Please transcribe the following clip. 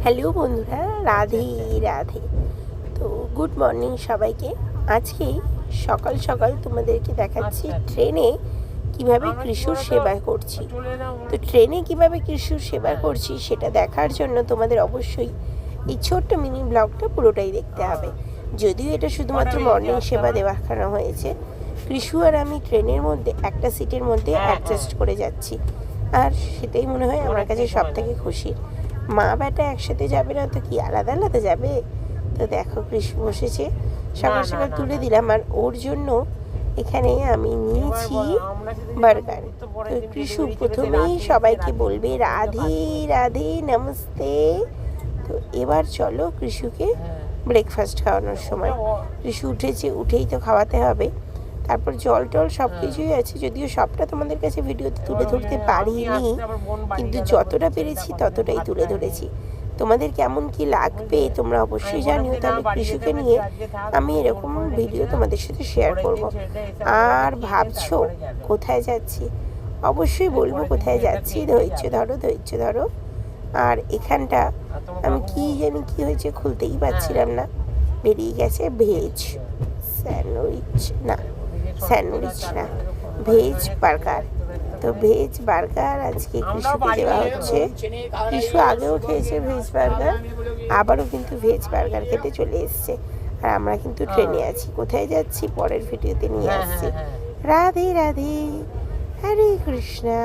Hello বন্ধুরা, রাধে রাধে। তো good morning সবাইকে। আজকে সকাল সকাল তোমাদেরকে দেখাচ্ছি ট্রেনে কিভাবে কৃষুর সেবা করছি। তো ট্রেনে কিভাবে কৃষুর সেবা করছি সেটা দেখার জন্য তোমাদের অবশ্যই এই ছোট্ট মিনি ব্লগটা পুরোটাই দেখতে হবে। যদিও এটা শুধুমাত্র মর্নিং সেবা দেখানো হয়েছে, কৃষু আর আমি ট্রেনের মধ্যে একটা সিটের মধ্যে অ্যাডজাস্ট করে যাচ্ছি, আর সেটাই মনে হয় আমার কাছে সব থেকে খুশির। মা বেটা একসাথে যাবে না তো কি আলাদা আলাদা যাবে? তো দেখো কৃষু বসেছে, সকাল সকাল তুলে দিলাম, আর ওর জন্য এখানে আমি নিয়েছি বার্গার। তো কৃষু প্রথমেই সবাইকে বলবে রাধে রাধে নমস্তে। তো এবার চলো কৃষুকে ব্রেকফাস্ট খাওয়ানোর সময়। কৃষু উঠেছে, উঠেই তো খাওয়াতে হবে। তারপর জল টল সব কিছুই আছে, যদিও সবটা তোমাদের কাছে ভিডিওতে তুলে ধরতে পারিনি, কিন্তু যতটা পেরেছি ততটাই তুলে ধরেছি। তোমাদের কেমন কি লাগবে তোমরা অবশ্যই জানিও, তাহলে কৃষুকে নিয়ে আমি এরকম ভিডিও তোমাদের সাথে শেয়ার করব। আর ভাবছো কোথায় যাচ্ছি? অবশ্যই বলবো কোথায় যাচ্ছি। ধৈর্য ধরো, ধৈর্য ধরো। আর এখানটা আমি কি জানি কি হয়েছে, খুলতেই পারছিলাম না, বেরিয়ে গেছে ভেজ স্যান্ডউইচ, না স্যান্ডউইচ না, ভেজ বার্গার। তো ভেজ বার্গার আজকে কৃষুকে দেওয়া হচ্ছে। কৃষু আগেও খেয়েছে ভেজ বার্গার, আবারও কিন্তু ভেজ বার্গার খেতে চলে এসছে। আর আমরা কিন্তু ট্রেনে আছি, কোথায় যাচ্ছি পরের ভিডিওতে নিয়ে আসছি। রাধে রাধে, হরে কৃষ্ণা।